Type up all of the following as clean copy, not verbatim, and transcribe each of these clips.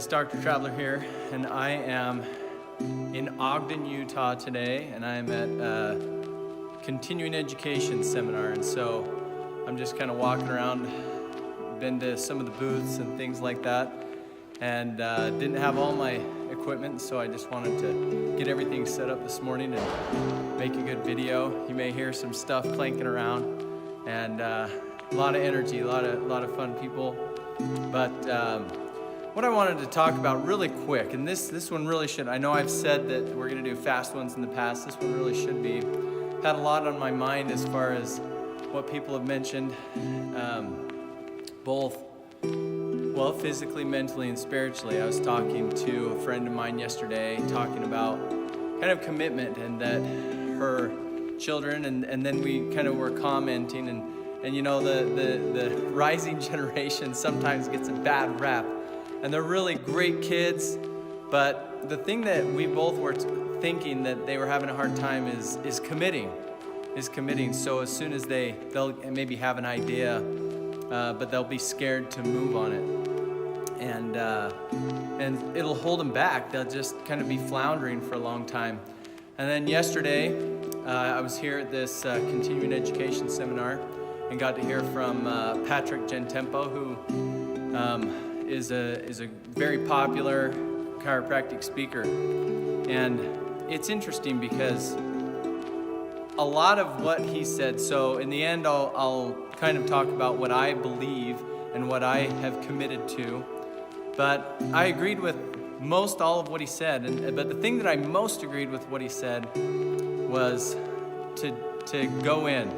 Dr. Traveler here, and I am in Ogden, Utah today, and I am at a continuing education seminar, and so I'm just kind of walking around, been to some of the booths and things like that, and didn't have all my equipment, so I just wanted to get everything set up this morning and make a good video. You may hear some stuff clanking around, and a lot of energy, a lot of fun people, but what I wanted to talk about really quick, and this one really should, I know I've said that we're going to do fast ones in the past, this one really should be, had a lot on my mind as far as what people have mentioned, both, well, physically, mentally, and spiritually. I was talking to a friend of mine yesterday, talking about kind of commitment, and that her children, and then we kind of were commenting, and you know, the rising generation sometimes gets a bad rap. And they're really great kids, but the thing that we both were thinking that they were having a hard time is committing. So as soon as they'll maybe have an idea, but they'll be scared to move on it, and it'll hold them back. They'll just kind of be floundering for a long time. And then yesterday, I was here at this continuing education seminar and got to hear from Patrick Gentempo, who is a very popular chiropractic speaker. And it's interesting because a lot of what he said, so in the end I'll kind of talk about what I believe and what I have committed to, but I agreed with most all of what he said, but the thing that I most agreed with what he said was to go in,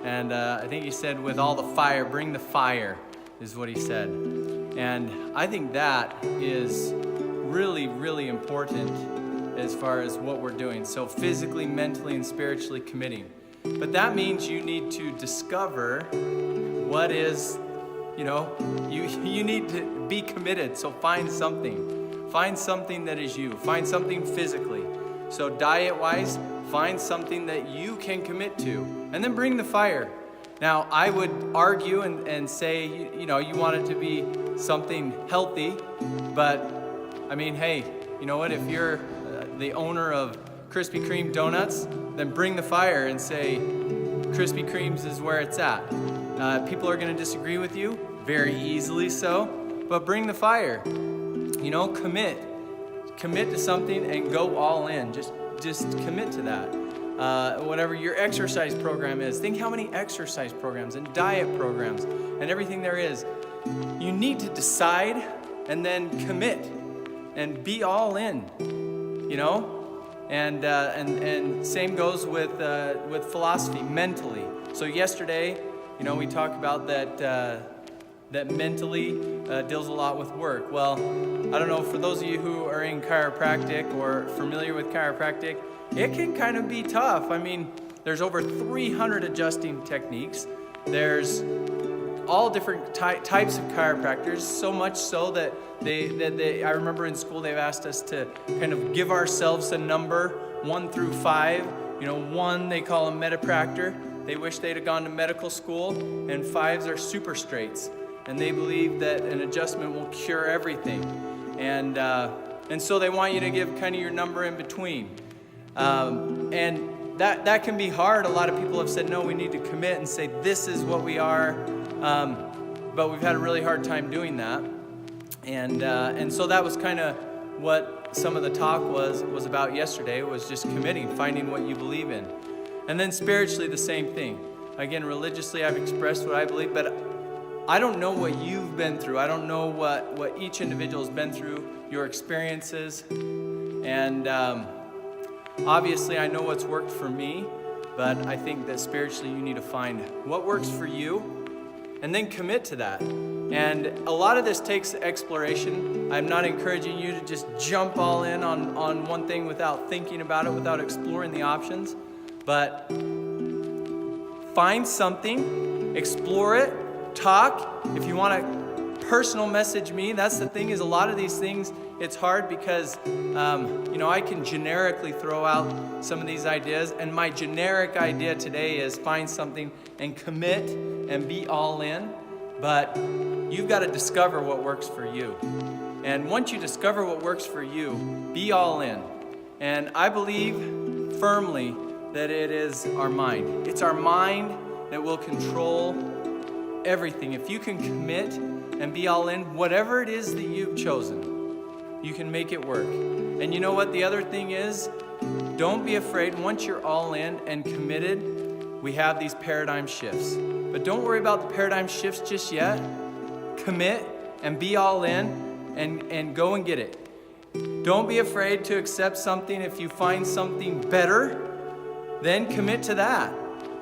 and I think he said with all the fire, bring the fire, is what he said. And I think that is really, really important as far as what we're doing. So physically, mentally, and spiritually committing. But that means you need to discover what is, you need to be committed. So find something. Find something that is you. Find something physically. So diet-wise, find something that you can commit to. And then bring the fire. Now, I would argue and say, you want it to be something healthy, but I mean, hey, you know what? If you're the owner of Krispy Kreme donuts, then bring the fire and say Krispy Kreme's is where it's at. People are going to disagree with you, very easily so, but bring the fire. Commit to something and go all in. Just commit to that. Whatever your exercise program is, think how many exercise programs and diet programs and everything there is. You need to decide and then commit and be all in, and same goes with philosophy, mentally. So yesterday, we talked about that mentally deals a lot with work. Well, I don't know, for those of you who are in chiropractic or familiar with chiropractic, it can kind of be tough. I mean, there's over 300 adjusting techniques. There's all different types of chiropractors, so much so that I remember in school they've asked us to kind of give ourselves a number, 1 through 5. 1 they call a metapractor. They wish they'd have gone to medical school, and 5s are super straights. And they believe that an adjustment will cure everything. And so they want you to give kind of your number in between. And that can be hard. A lot of people have said, no, we need to commit and say, this is what we are. But we've had a really hard time doing that. And so that was kind of what some of the talk was about yesterday, was just committing, finding what you believe in. And then spiritually, the same thing. Again, religiously, I've expressed what I believe, but I don't know what you've been through. I don't know what each individual has been through, your experiences. And obviously, I know what's worked for me, but I think that spiritually you need to find what works for you and then commit to that. And a lot of this takes exploration. I'm not encouraging you to just jump all in on one thing without thinking about it, without exploring the options. But find something, explore it, talk. If you want to personal message me, that's the thing, is a lot of these things, it's hard because, I can generically throw out some of these ideas, and my generic idea today is find something and commit and be all in, but you've got to discover what works for you. And once you discover what works for you, be all in. And I believe firmly that it is our mind. It's our mind that will control everything. If you can commit and be all in, whatever it is that you've chosen, you can make it work. And you know what the other thing is? Don't be afraid. Once you're all in and committed, we have these paradigm shifts. But don't worry about the paradigm shifts just yet. Commit and be all in and go and get it. Don't be afraid to accept something. If you find something better, then commit to that.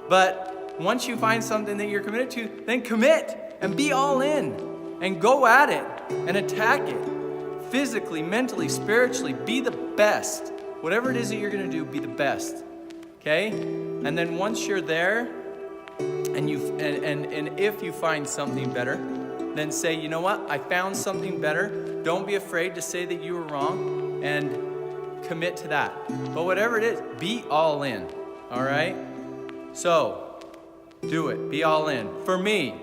But once you find something that you're committed to, then commit and be all in and go at it and attack it. Physically, mentally, spiritually, be the best. Whatever it is that you're going to do, be the best. Okay? And then once you're there, and if you find something better, then say, you know what? I found something better. Don't be afraid to say that you were wrong and commit to that. But whatever it is, be all in. All right? So, do it. Be all in. For me,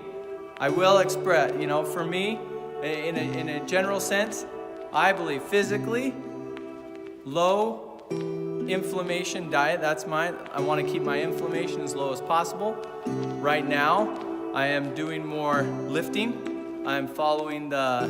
I will express, for me, in a general sense, I believe physically, low inflammation diet, that's mine. I want to keep my inflammation as low as possible. Right now, I am doing more lifting. I'm following the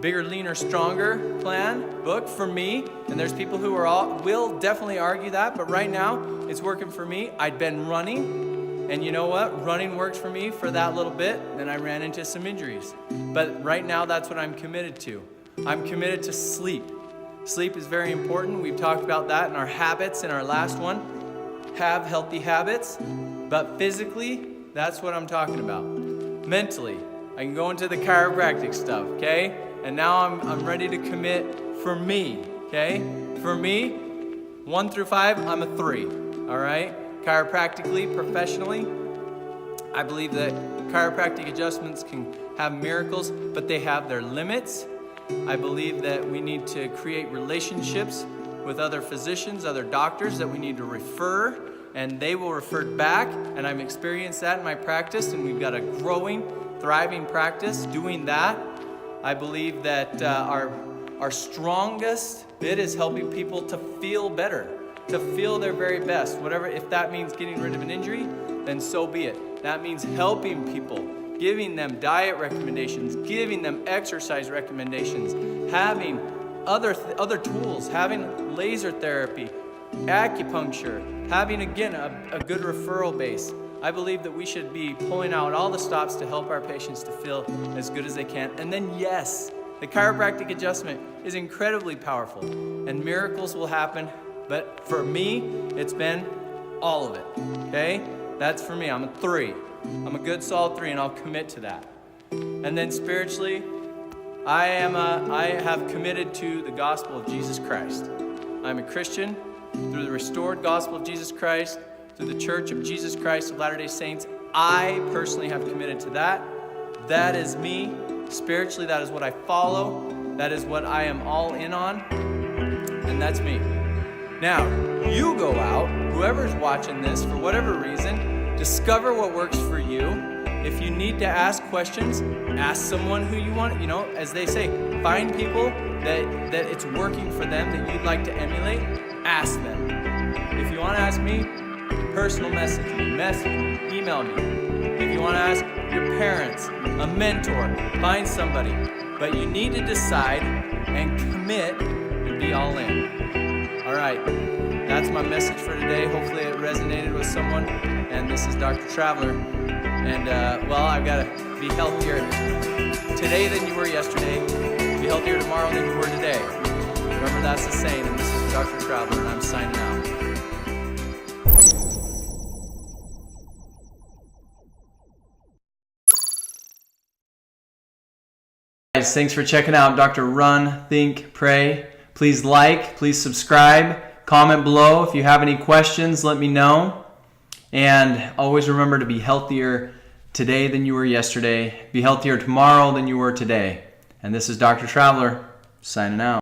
Bigger, Leaner, Stronger plan book for me. And there's people who will definitely argue that, but right now, it's working for me. I'd been running, and you know what? Running works for me for that little bit, then I ran into some injuries. But right now, that's what I'm committed to. I'm committed to sleep. Sleep is very important. We've talked about that in our habits in our last one. Have healthy habits. But physically, that's what I'm talking about. Mentally, I can go into the chiropractic stuff, okay? And now I'm ready to commit for me, okay? For me, 1 through 5, I'm a 3, all right? Chiropractically, professionally, I believe that chiropractic adjustments can have miracles, but they have their limits. I believe that we need to create relationships with other physicians, other doctors that we need to refer, and they will refer back, and I've experienced that in my practice, and we've got a growing, thriving practice doing that. I believe that our strongest bit is helping people to feel better, to feel their very best. Whatever, if that means getting rid of an injury, then so be it. That means helping people, giving them diet recommendations, giving them exercise recommendations, having other tools, having laser therapy, acupuncture, having, again, a good referral base. I believe that we should be pulling out all the stops to help our patients to feel as good as they can. And then, yes, the chiropractic adjustment is incredibly powerful, and miracles will happen. But for me, it's been all of it, okay? That's for me. I'm a 3. I'm a good solid 3, and I'll commit to that. And then spiritually, I have committed to the gospel of Jesus Christ. I'm a Christian through the restored gospel of Jesus Christ, through the Church of Jesus Christ of Latter-day Saints. I personally have committed to that. That is me. Spiritually, that is what I follow. That is what I am all in on. And that's me. Now, you go out, whoever's watching this, for whatever reason, discover what works for you. If you need to ask questions, ask someone who you want, as they say, find people that it's working for them, that you'd like to emulate, ask them. If you want to ask me, personal message me, email me. If you want to ask your parents, a mentor, find somebody. But you need to decide and commit and be all in. All right, that's my message for today. Hopefully it resonated with someone. And this is Dr. Traveler. And, I've got to be healthier today than you were yesterday. Be healthier tomorrow than you were today. Remember, that's the saying. And this is Dr. Traveler, and I'm signing out. Guys, thanks for checking out Dr. Run, Think, Pray. Please like, please subscribe, comment below. If you have any questions, let me know. And always remember to be healthier today than you were yesterday. Be healthier tomorrow than you were today. And this is Dr. Traveler, signing out.